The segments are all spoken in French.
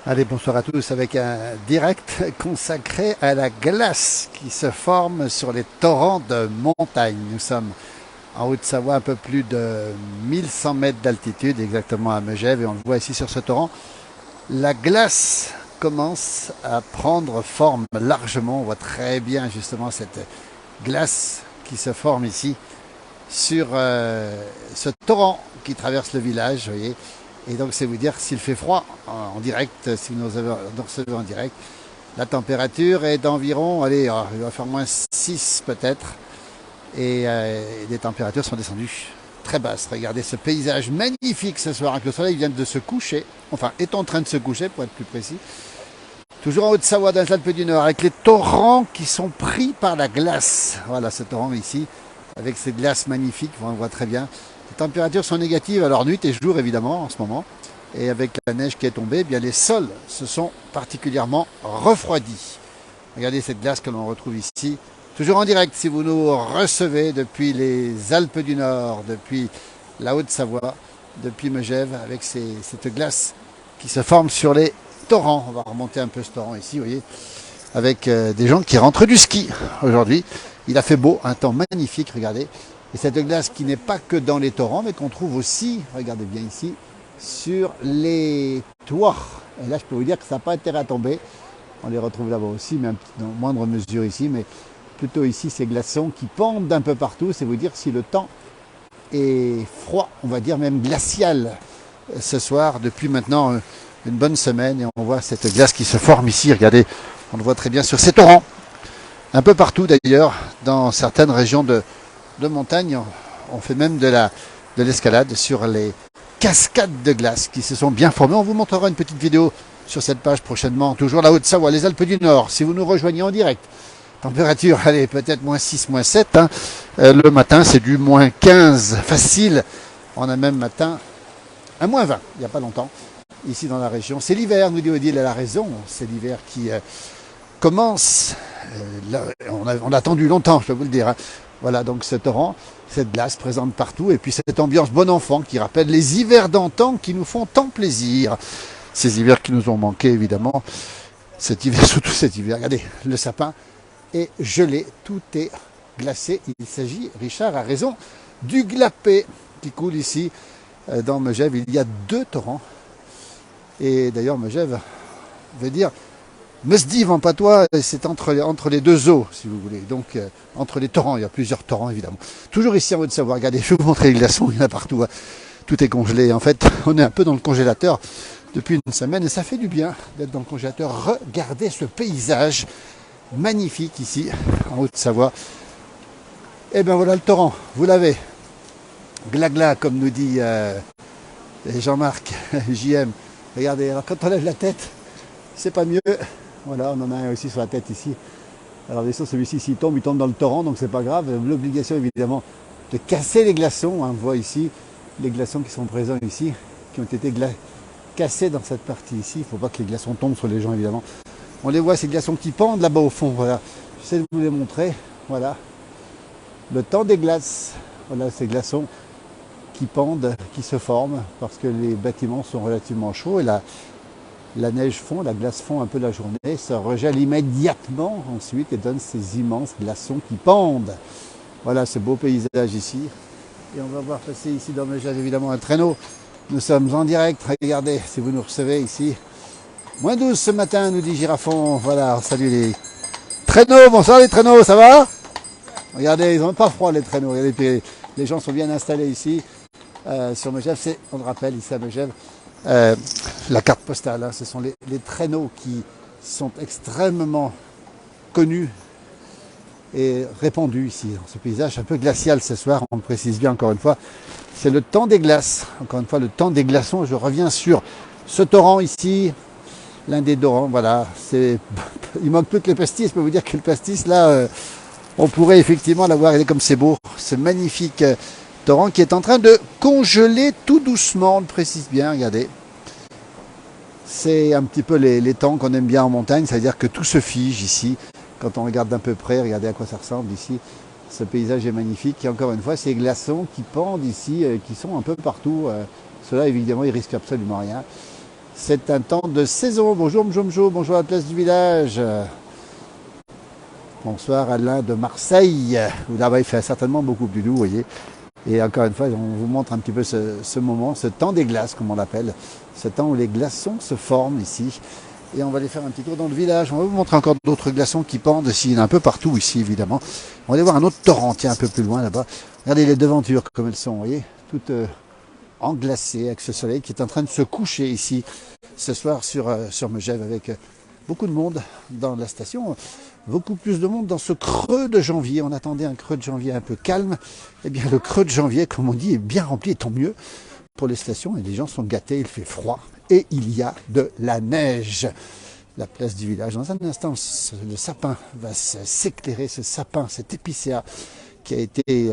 Allez, bonsoir à tous avec un direct consacré à la glace qui se forme sur les torrents de montagne. Nous sommes en Haute-Savoie, un peu plus de 1100 mètres d'altitude, exactement à Megève, et on le voit ici sur ce torrent. La glace commence à prendre forme largement. On voit très bien justement cette glace qui se forme ici sur ce torrent qui traverse le village, vous voyez. Et donc c'est vous dire s'il fait froid en direct, si vous nous recevez en direct. La température est d'environ, allez, il va faire moins 6 peut-être. Et les températures sont descendues très basses. Regardez ce paysage magnifique ce soir, hein, que le soleil vient de se coucher, enfin est en train de se coucher pour être plus précis. Toujours en Haute-Savoie, dans les Alpes du Nord, avec les torrents qui sont pris par la glace. Voilà ce torrent ici, avec ces glaces magnifiques, on le voit très bien. Les températures sont négatives, alors nuit et jour évidemment en ce moment. Et avec la neige qui est tombée, eh bien les sols se sont particulièrement refroidis. Regardez cette glace que l'on retrouve ici. Toujours en direct si vous nous recevez depuis les Alpes du Nord, depuis la Haute-Savoie, depuis Megève, avec cette glace qui se forme sur les torrents. On va remonter un peu ce torrent ici, vous voyez, avec des gens qui rentrent du ski aujourd'hui. Il a fait beau, un temps magnifique, regardez. Et cette glace qui n'est pas que dans les torrents, mais qu'on trouve aussi, regardez bien ici, sur les toits. Et là, je peux vous dire que ça n'a pas intérêt à tomber. On les retrouve là-bas aussi, mais dans moindre mesure ici. Mais plutôt ici, ces glaçons qui pendent d'un peu partout. C'est vous dire si le temps est froid, on va dire même glacial ce soir, depuis maintenant une bonne semaine. Et on voit cette glace qui se forme ici. Regardez, on le voit très bien sur ces torrents. Un peu partout d'ailleurs, dans certaines régions de montagne, on fait même de l'escalade sur les cascades de glace qui se sont bien formées. On vous montrera une petite vidéo sur cette page prochainement. Toujours la Haute-Savoie, les Alpes du Nord, si vous nous rejoignez en direct. Température, allez, peut-être moins 6, moins 7. Hein. Le matin, c'est du moins 15 facile. On a même matin un moins 20, il n'y a pas longtemps, ici dans la région. C'est l'hiver, nous dit Odile, elle a raison. C'est l'hiver qui commence. On a attendu longtemps, je peux vous le dire. Hein. Voilà donc ce torrent, cette glace présente partout, et puis cette ambiance bon enfant qui rappelle les hivers d'antan qui nous font tant plaisir. Ces hivers qui nous ont manqué évidemment, cet hiver, surtout cet hiver. Regardez, le sapin est gelé, tout est glacé. Il s'agit, Richard a raison, du glapé qui coule ici dans Megève. Il y a 2 torrents, et d'ailleurs Megève veut dire Mesdive en patois, c'est entre les 2 eaux, si vous voulez. Donc, entre les torrents, il y a plusieurs torrents, évidemment. Toujours ici en Haute-Savoie, regardez, je vais vous montrer les glaçons, il y en a partout. Hein. Tout est congelé. En fait, on est un peu dans le congélateur depuis une semaine, et ça fait du bien d'être dans le congélateur. Regardez ce paysage magnifique ici, en Haute-Savoie. Et bien voilà le torrent, vous l'avez. Glagla, comme nous dit Jean-Marc, JM. Regardez, alors quand on lève la tête, c'est pas mieux. Voilà, on en a un aussi sur la tête ici. Alors bien sûr, celui-ci, s'il tombe, il tombe dans le torrent, donc c'est pas grave. L'obligation, évidemment, de casser les glaçons. Hein. On voit ici les glaçons qui sont présents ici, qui ont été cassés dans cette partie ici. Il ne faut pas que les glaçons tombent sur les gens, évidemment. On les voit, ces glaçons qui pendent là-bas au fond. Voilà, j'essaie de vous les montrer. Voilà, le temps des glaces. Voilà, ces glaçons qui pendent, qui se forment, parce que les bâtiments sont relativement chauds. Et là, la neige fond, la glace fond un peu la journée, se regèle immédiatement ensuite et donne ces immenses glaçons qui pendent. Voilà ce beau paysage ici. Et on va voir passer ici dans Megève évidemment un traîneau. Nous sommes en direct, regardez si vous nous recevez ici. Moins 12 ce matin, nous dit Girafon. Voilà, salut les traîneaux, bonsoir les traîneaux, ça va? Regardez, ils n'ont pas froid les traîneaux. Regardez, les gens sont bien installés ici sur Megève. C'est, on le rappelle, ici à Megève. La carte postale, hein, ce sont les traîneaux qui sont extrêmement connus et répandus ici, dans ce paysage un peu glacial ce soir, on le précise bien encore une fois, c'est le temps des glaces, encore une fois le temps des glaçons. Je reviens sur ce torrent ici, l'un des torrents, voilà, il manque plus que le pastis. Je peux vous dire que le pastis là, on pourrait effectivement l'avoir, il est comme c'est beau, ce magnifique torrent qui est en train de congeler tout doucement, on le précise bien, regardez. C'est un petit peu les temps qu'on aime bien en montagne, c'est-à-dire que tout se fige ici. Quand on regarde d'un peu près, regardez à quoi ça ressemble ici. Ce paysage est magnifique. Et encore une fois, ces glaçons qui pendent ici, qui sont un peu partout. Ceux-là, évidemment, ils risquent absolument rien. C'est un temps de saison. Bonjour Mjomjo, bonjour à la place du village. Bonsoir Alain de Marseille, où là-bas il fait certainement beaucoup plus doux, vous voyez. Et encore une fois, on vous montre un petit peu ce moment, ce temps des glaces, comme on l'appelle. Ce temps où les glaçons se forment ici. Et on va aller faire un petit tour dans le village. On va vous montrer encore d'autres glaçons qui pendent ici. Il y en a un peu partout ici, évidemment. On va aller voir un autre torrent, tiens, un peu plus loin là-bas. Regardez les devantures comme elles sont, vous voyez, toutes englacées avec ce soleil qui est en train de se coucher ici ce soir sur Megève avec beaucoup de monde dans la station. Beaucoup plus de monde dans ce creux de janvier. On attendait un creux de janvier un peu calme. Eh bien, le creux de janvier, comme on dit, est bien rempli, et tant mieux pour les stations. Et les gens sont gâtés, il fait froid. Et il y a de la neige. La place du village. Dans un instant, le sapin va s'éclairer, ce sapin, cet épicéa qui a été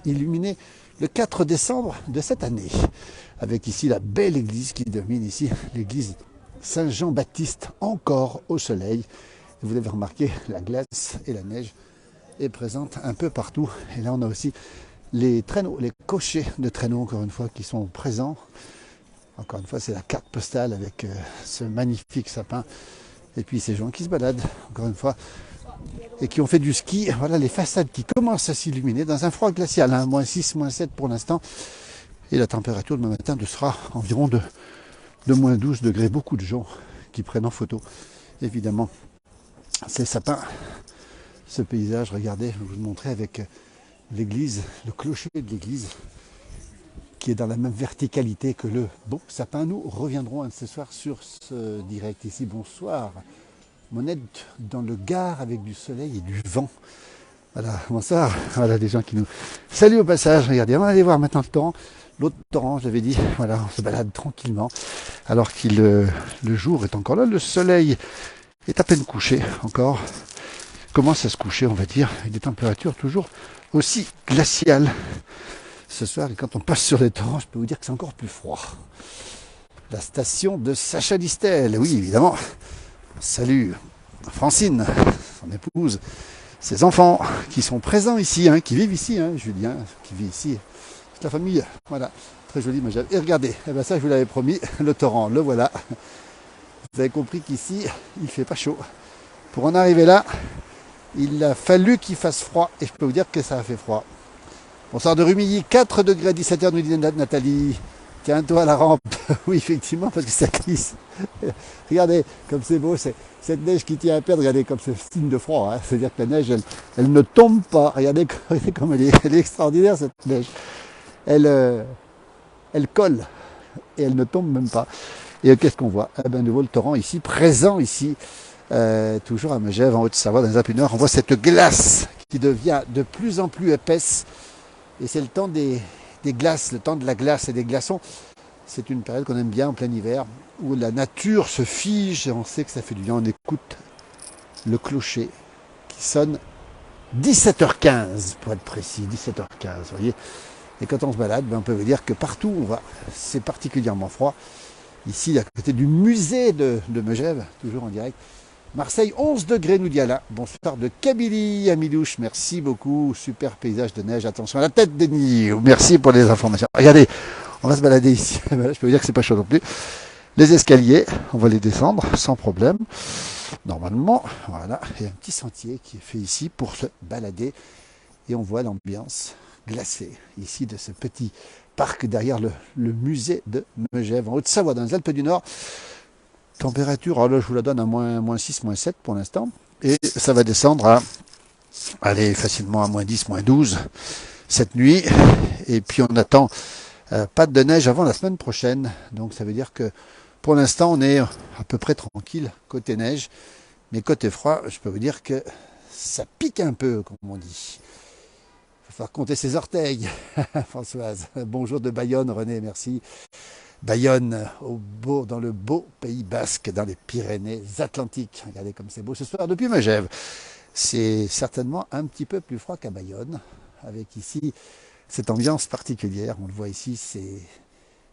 illuminé le 4 décembre de cette année. Avec ici la belle église qui domine ici, l'église Saint-Jean-Baptiste, encore au soleil. Vous l'avez remarqué, la glace et la neige est présente un peu partout. Et là, on a aussi les traîneaux, les cochers de traîneaux, encore une fois, qui sont présents. Encore une fois, c'est la carte postale avec ce magnifique sapin. Et puis ces gens qui se baladent, encore une fois, et qui ont fait du ski. Voilà les façades qui commencent à s'illuminer dans un froid glacial, hein, -6, -7 pour l'instant. Et la température demain matin sera environ de -12 degrés. Beaucoup de gens qui prennent en photo, évidemment, ces sapins, ce paysage. Regardez, je vais vous montrer avec l'église, le clocher de l'église, qui est dans la même verticalité que le beau sapin. Nous reviendrons ce soir sur ce direct ici. Bonsoir. Monette dans le Gard avec du soleil et du vent. Voilà, bonsoir. Voilà des gens qui nous saluent au passage. Regardez, on va aller voir maintenant le torrent. L'autre torrent, je l'avais dit, voilà, on se balade tranquillement. Alors que le jour est encore là, le soleil est à peine couché encore. Commence à se coucher, on va dire, avec des températures toujours aussi glaciales. Ce soir, et quand on passe sur les torrents, je peux vous dire que c'est encore plus froid. La station de Sacha Distel, oui, évidemment. Salut Francine, son épouse, ses enfants qui sont présents ici, hein, qui vivent ici, hein, Julien, qui vit ici, toute la famille, voilà, très joli. Et regardez, eh ben ça je vous l'avais promis, le torrent, le voilà. Vous avez compris qu'ici, il fait pas chaud. Pour en arriver là, il a fallu qu'il fasse froid, et je peux vous dire que ça a fait froid. Bonsoir de Rumilly, 4 degrés à 17h, nous dit Nathalie. Tiens-toi à la rampe. Oui, effectivement, parce que ça glisse. Regardez, comme c'est beau, cette neige qui tient à perdre, regardez comme c'est signe de froid. Hein. C'est-à-dire que la neige, elle ne tombe pas. Regardez comme elle est extraordinaire, cette neige. Elle colle et elle ne tombe même pas. Et qu'est-ce qu'on voit? Eh ben, nouveau le torrent ici, présent ici, toujours à Megève, en Haute-Savoie, dans les Alpes du Nord. On voit cette glace qui devient de plus en plus épaisse. Et c'est le temps des glaces, le temps de la glace et des glaçons. C'est une période qu'on aime bien en plein hiver, où la nature se fige et on sait que ça fait du bien. On écoute le clocher qui sonne 17h15 pour être précis, 17h15, vous voyez. Et quand on se balade, on peut vous dire que partout où on va, c'est particulièrement froid. Ici, à côté du musée de Megève, toujours en direct. Marseille, 11 degrés, nous dit Alain. Bonsoir de Kabylie, Amilouche. Merci beaucoup. Super paysage de neige. Attention à la tête, Denis. Merci pour les informations. Regardez, on va se balader ici. Je peux vous dire que c'est pas chaud non plus. Les escaliers, on va les descendre sans problème. Normalement, voilà. Il y a un petit sentier qui est fait ici pour se balader. Et on voit l'ambiance glacée ici de ce petit parc derrière le musée de Megève, en Haute-Savoie, dans les Alpes du Nord. Température, alors là je vous la donne à -6, -7 pour l'instant. Et ça va descendre à, allez, facilement à -10, -12 cette nuit. Et puis on attend pas de neige avant la semaine prochaine. Donc ça veut dire que pour l'instant on est à peu près tranquille côté neige. Mais côté froid, je peux vous dire que ça pique un peu, comme on dit. Il va falloir compter ses orteils, Françoise. Bonjour de Bayonne, René, merci. Bayonne, dans le beau Pays Basque, dans les Pyrénées-Atlantiques. Regardez comme c'est beau ce soir depuis Megève. C'est certainement un petit peu plus froid qu'à Bayonne, avec ici cette ambiance particulière. On le voit ici, c'est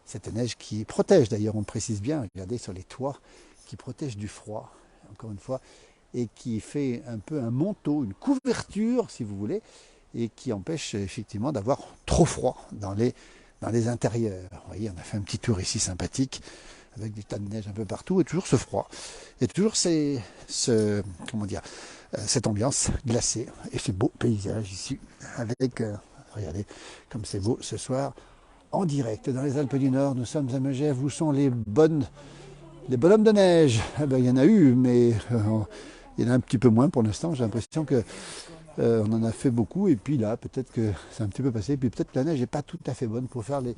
cette neige qui protège, d'ailleurs on le précise bien, regardez sur les toits, qui protège du froid, encore une fois, et qui fait un peu un manteau, une couverture, si vous voulez, et qui empêche effectivement d'avoir trop froid dans les intérieurs. Vous voyez, on a fait un petit tour ici sympathique avec des tas de neige un peu partout, et toujours ce froid, et toujours comment dire, cette ambiance glacée, et ce beau paysage ici, avec, regardez, comme c'est beau ce soir, en direct dans les Alpes du Nord. Nous sommes à Megève, où sont les bonhommes de neige. Eh ben, il y en a eu, mais il y en a un petit peu moins pour l'instant. J'ai l'impression que on en a fait beaucoup, et puis là, peut-être que c'est un petit peu passé, puis peut-être que la neige n'est pas tout à fait bonne pour faire les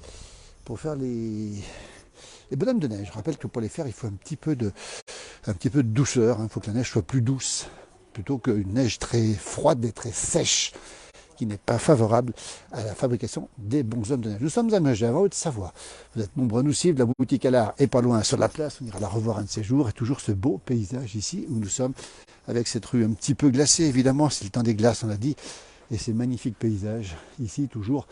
bonhommes de neige. Je rappelle que pour les faire, il faut un petit peu de douceur. Il faut que la neige soit plus douce, plutôt qu'une neige très froide et très sèche, qui n'est pas favorable à la fabrication des bonshommes de neige. Nous sommes à Megève, en Haute-Savoie. Vous êtes nombreux à nous suivre. La boutique à l'art est pas loin sur la place. On ira la revoir un de ces jours. Et toujours ce beau paysage ici où nous sommes, avec cette rue un petit peu glacée, évidemment. C'est le temps des glaces, on l'a dit. Et ces magnifiques paysages ici, toujours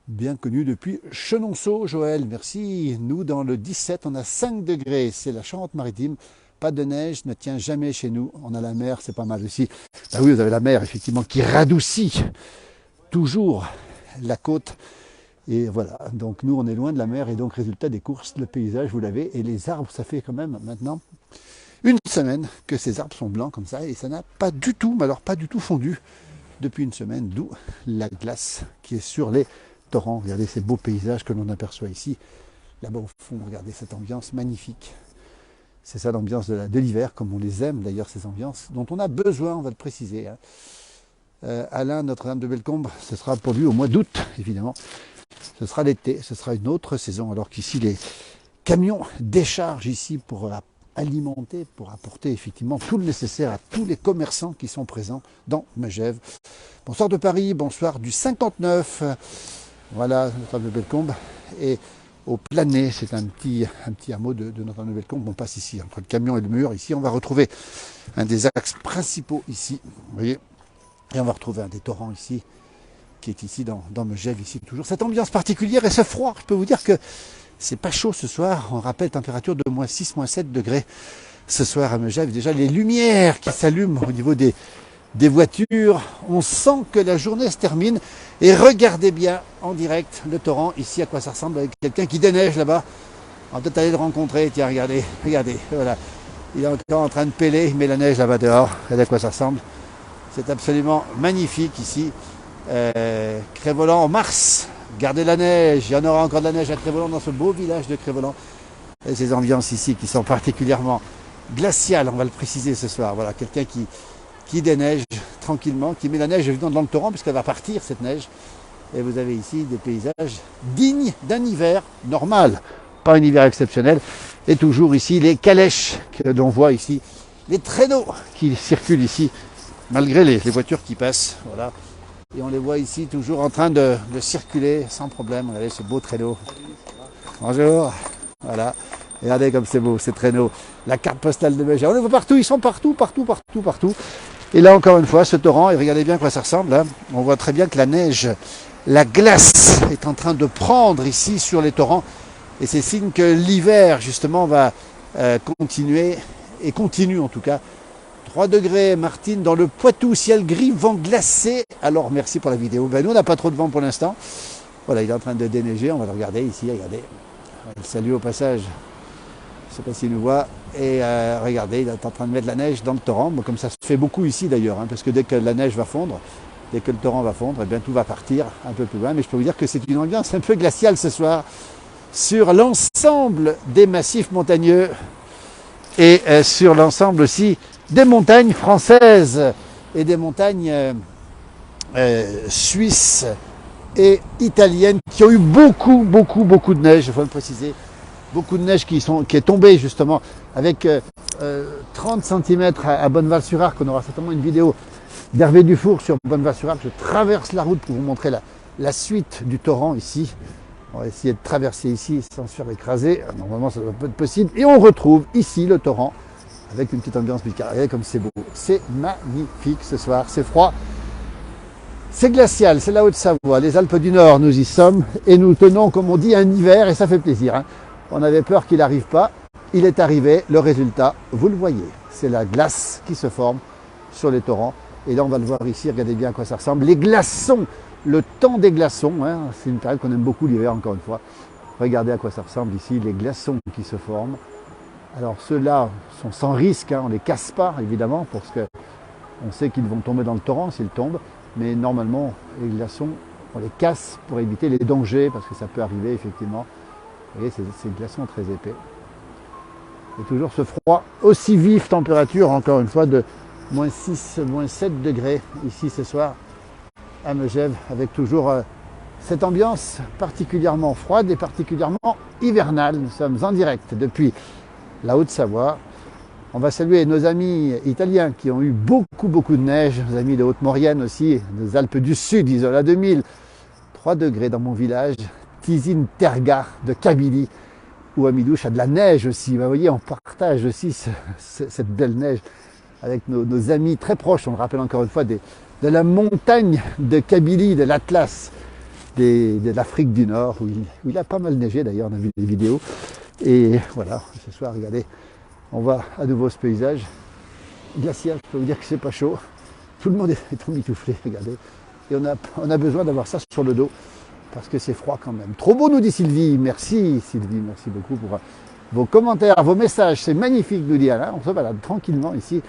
bien connu depuis Chenonceau. Joël, merci. Nous, dans le 17, on a 5 degrés. C'est la Charente-Maritime. Pas de neige, ne tient jamais chez nous. On a la mer, c'est pas mal aussi. Ah oui, vous avez la mer, effectivement, qui radoucit toujours la côte. Et voilà, donc nous, on est loin de la mer. Et donc, résultat des courses, le paysage, vous l'avez. Et les arbres, ça fait quand même maintenant une semaine que ces arbres sont blancs comme ça. Et ça n'a pas du tout, mais alors pas du tout fondu depuis une semaine. D'où la glace qui est sur les torrents. Regardez ces beaux paysages que l'on aperçoit ici. Là-bas au fond, regardez cette ambiance magnifique. C'est ça l'ambiance de l'hiver, comme on les aime d'ailleurs, ces ambiances, dont on a besoin, on va le préciser. Alain, Notre-Dame de Bellecombe, ce sera pour lui au mois d'août, évidemment. Ce sera l'été, ce sera une autre saison, alors qu'ici, les camions déchargent ici pour alimenter, pour apporter effectivement tout le nécessaire à tous les commerçants qui sont présents dans Megève. Bonsoir de Paris, bonsoir du 59. Voilà, Notre-Dame de Bellecombe. Et au Planet, c'est un petit hameau de Notre-Dame de Bellecombe. On passe ici, entre le camion et le mur. Ici, on va retrouver un des axes principaux ici. Vous voyez, et on va retrouver un des torrents ici, qui est ici dans Megève, ici toujours. Cette ambiance particulière et ce froid, je peux vous dire que c'est pas chaud ce soir. On rappelle température de moins 6, moins 7 degrés ce soir à Megève. Déjà, les lumières qui s'allument au niveau des voitures. On sent que la journée se termine. Et regardez bien en direct le torrent, ici à quoi ça ressemble, avec quelqu'un qui déneige là-bas. On va peut-être aller le rencontrer. Tiens, regardez, voilà. Il est encore en train de pêler, il met la neige là-bas dehors. Regardez à quoi ça ressemble. C'est absolument magnifique ici. Crévolan en mars. Gardez la neige. Il y en aura encore de la neige à Crévolan, dans ce beau village de Crévolan. Et ces ambiances ici qui sont particulièrement glaciales, on va le préciser ce soir. Voilà, quelqu'un qui déneige tranquillement, qui met la neige évidemment dans le torrent puisqu'elle va partir cette neige. Et vous avez ici des paysages dignes d'un hiver normal, pas un hiver exceptionnel. Et toujours ici les calèches que l'on voit ici, les traîneaux qui circulent ici, malgré les voitures qui passent. Voilà. Et on les voit ici toujours en train de circuler sans problème. Regardez ce beau traîneau. Bonjour. Voilà. Regardez comme c'est beau ces traîneaux. La carte postale de Megève. On les voit partout, ils sont partout. Et là, encore une fois, ce torrent, et regardez bien à quoi ça ressemble. Hein. On voit très bien que la neige, la glace est en train de prendre ici sur les torrents. Et c'est signe que l'hiver, justement, va continuer, et continue en tout cas. 3 degrés, Martine, dans le Poitou, ciel gris, vent glacé. Alors, merci pour la vidéo. Ben, nous, on n'a pas trop de vent pour l'instant. Voilà, il est en train de déneiger. On va le regarder ici, regardez. Salut au passage. Je ne sais pas s'il nous voit. Et regardez, il est en train de mettre la neige dans le torrent, comme ça se fait beaucoup ici d'ailleurs, hein, parce que dès que la neige va fondre, dès que le torrent va fondre, eh bien, tout va partir un peu plus loin. Mais je peux vous dire que c'est une ambiance un peu glaciale ce soir sur l'ensemble des massifs montagneux et sur l'ensemble aussi des montagnes françaises et des montagnes suisses et italiennes qui ont eu beaucoup de neige, il faut le préciser. Beaucoup de neige qui est tombée justement avec 30 cm à Bonneval-sur-Arc. On aura certainement une vidéo d'Hervé Dufour sur Bonneval-sur-Arc. Je traverse la route pour vous montrer la suite du torrent ici. On va essayer de traverser ici sans se faire écraser. Normalement ça doit pas être possible. Et on retrouve ici le torrent avec une petite ambiance bicarrée comme c'est beau. C'est magnifique ce soir, c'est froid. C'est glacial, c'est la Haute-Savoie. Les Alpes du Nord, nous y sommes. Et nous tenons, comme on dit, un hiver et ça fait plaisir. Hein. On avait peur qu'il n'arrive pas. Il est arrivé. Le résultat, vous le voyez. C'est la glace qui se forme sur les torrents. Et là, on va le voir ici. Regardez bien à quoi ça ressemble. Les glaçons, le temps des glaçons. Hein, c'est une période qu'on aime beaucoup l'hiver, encore une fois. Regardez à quoi ça ressemble ici, les glaçons qui se forment. Alors ceux-là sont sans risque, hein, on ne les casse pas évidemment, parce qu'on sait qu'ils vont tomber dans le torrent s'ils tombent, mais normalement les glaçons, on les casse pour éviter les dangers, parce que ça peut arriver effectivement. Vous voyez, ces glaçons très épais. Et toujours ce froid aussi vif, température encore une fois de moins 6, moins 7 degrés ici ce soir à Megève, avec toujours cette ambiance particulièrement froide et particulièrement hivernale. Nous sommes en direct depuis la Haute-Savoie. On va saluer nos amis italiens qui ont eu beaucoup de neige, nos amis de Haute-Maurienne aussi, des Alpes du Sud, Isola 2000. 3 degrés dans mon village, Tizine Terga de Kabylie, où Amidouche a de la neige aussi. Vous voyez, on partage aussi cette belle neige avec nos amis très proches, on le rappelle encore une fois, de la montagne de Kabylie, de l'Atlas, de l'Afrique du Nord, où il a pas mal neigé d'ailleurs, on a vu des vidéos. Et voilà, ce soir, regardez, on voit à nouveau ce paysage glacial. Je peux vous dire que c'est pas chaud. Tout le monde est trop mitouflé, regardez. Et on a besoin d'avoir ça sur le dos, parce que c'est froid quand même. Trop beau, nous dit Sylvie. Merci Sylvie, merci beaucoup pour vos commentaires, vos messages. C'est magnifique, nous dit Alain. On se balade tranquillement ici,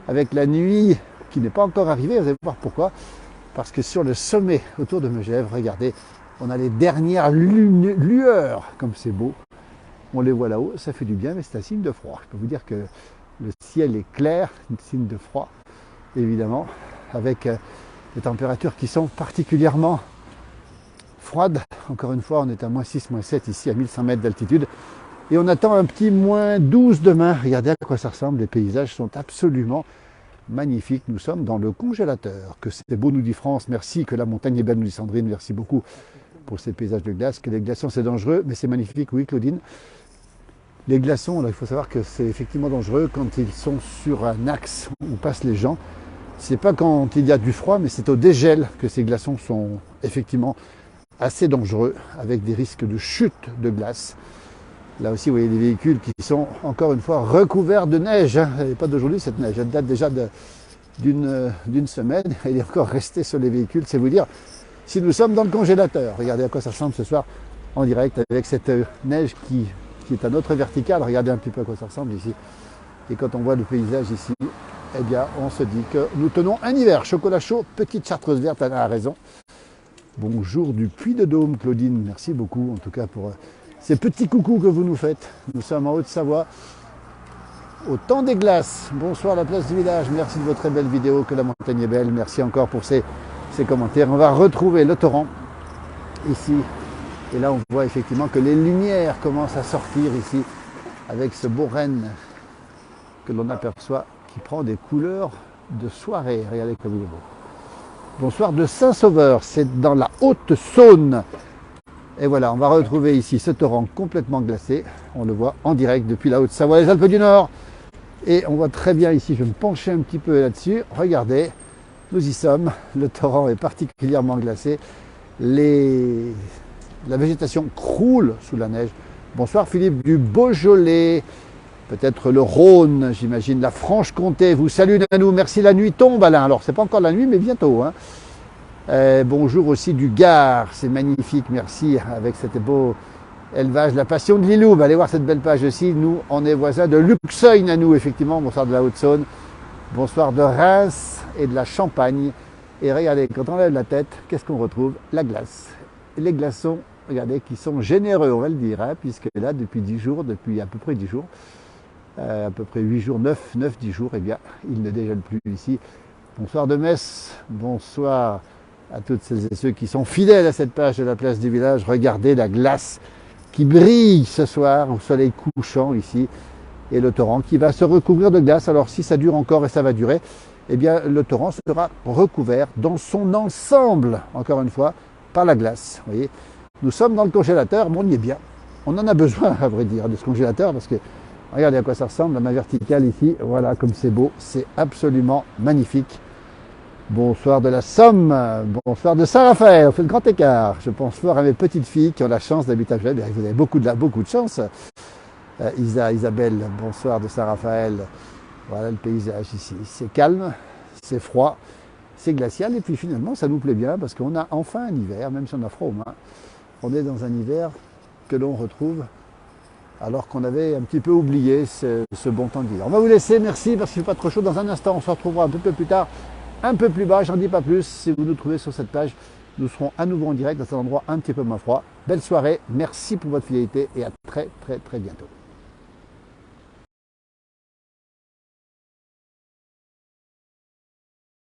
avec la nuit qui n'est pas encore arrivée. Vous allez voir pourquoi. Parce que sur le sommet, autour de Megève, regardez, on a les dernières lueurs, comme c'est beau. On les voit là-haut, ça fait du bien, mais c'est un signe de froid. Je peux vous dire que le ciel est clair, un signe de froid, évidemment, avec des températures qui sont particulièrement froides. Encore une fois, on est à moins 6, moins 7 ici, à 1100 mètres d'altitude. Et on attend un petit moins 12 demain. Regardez à quoi ça ressemble, les paysages sont absolument magnifiques. Nous sommes dans le congélateur. Que c'est beau, nous dit France, merci. Que la montagne est belle, nous dit Sandrine, merci beaucoup pour ces paysages de glace. Que les glaçons, c'est dangereux, mais c'est magnifique, oui, Claudine. Les glaçons, là, il faut savoir que c'est effectivement dangereux quand ils sont sur un axe où passent les gens. C'est pas quand il y a du froid, mais c'est au dégel que ces glaçons sont effectivement assez dangereux, avec des risques de chute de glace. Là aussi, vous voyez des véhicules qui sont encore une fois recouverts de neige. Elle n'est pas d'aujourd'hui cette neige, elle date déjà d'une semaine. Elle est encore restée sur les véhicules. C'est vous dire si nous sommes dans le congélateur. Regardez à quoi ça ressemble ce soir en direct avec cette neige qui est à notre verticale. Regardez un petit peu à quoi ça ressemble ici. Et quand on voit le paysage ici, eh bien, on se dit que nous tenons un hiver. Chocolat chaud, petite chartreuse verte, elle a raison. Bonjour du Puy-de-Dôme, Claudine. Merci beaucoup, en tout cas, pour ces petits coucous que vous nous faites. Nous sommes en Haute-Savoie, au temps des glaces. Bonsoir, la place du village. Merci de votre très belle vidéo, que la montagne est belle. Merci encore pour ces commentaires. On va retrouver le torrent ici. Et là, on voit effectivement que les lumières commencent à sortir ici, avec ce beau renne que l'on aperçoit, qui prend des couleurs de soirée. Regardez comme il est beau. Bonsoir de Saint-Sauveur, c'est dans la Haute-Saône. Et voilà, on va retrouver ici ce torrent complètement glacé. On le voit en direct depuis la Haute-Savoie, les Alpes du Nord. Et on voit très bien ici, je vais me pencher un petit peu là-dessus. Regardez, nous y sommes. Le torrent est particulièrement glacé. La végétation croule sous la neige. Bonsoir Philippe du Beaujolais. Peut-être le Rhône, j'imagine, la Franche-Comté. Vous salue Nanou, merci, la nuit tombe Alain. Alors, c'est pas encore la nuit, mais bientôt. Hein. Bonjour aussi du Gard, c'est magnifique, merci, avec cet beau élevage, la passion de Liloube. Allez voir cette belle page aussi. Nous, on est voisins de Luxeuil, Nanou, effectivement. Bonsoir de la Haute-Saône. Bonsoir de Reims et de la Champagne. Et regardez, quand on lève la tête, qu'est-ce qu'on retrouve? La glace. Et les glaçons, regardez, qui sont généreux, on va le dire, hein, puisque là, depuis à peu près 10 jours, à peu près 8 jours, 9-10 jours, eh bien, il ne dégèle plus ici. Bonsoir de Metz, bonsoir à toutes celles et ceux qui sont fidèles à cette page de la place du village. Regardez la glace qui brille ce soir au soleil couchant ici, et le torrent qui va se recouvrir de glace. Alors si ça dure encore, et ça va durer, eh bien le torrent sera recouvert dans son ensemble, encore une fois, par la glace. Vous voyez, nous sommes dans le congélateur, mais on y est bien. On en a besoin, à vrai dire, de ce congélateur, parce que regardez à quoi ça ressemble, à ma verticale ici. Voilà comme c'est beau, c'est absolument magnifique. Bonsoir de la Somme, bonsoir de Saint-Raphaël, on fait le grand écart. Je pense fort à mes petites filles qui ont la chance d'habiter à Genève. Vous avez beaucoup de chance. Isabelle, bonsoir de Saint-Raphaël. Voilà le paysage ici. C'est calme, c'est froid, c'est glacial. Et puis finalement, ça nous plaît bien parce qu'on a enfin un hiver, même si on a froid aux mains. On est dans un hiver que l'on retrouve alors qu'on avait un petit peu oublié ce bon temps d'hiver. On va vous laisser, merci, parce qu'il ne fait pas trop chaud. Dans un instant, on se retrouvera un peu plus tard, un peu plus bas, j'en dis pas plus. Si vous nous trouvez sur cette page, nous serons à nouveau en direct dans un endroit un petit peu moins froid. Belle soirée, merci pour votre fidélité et à très bientôt.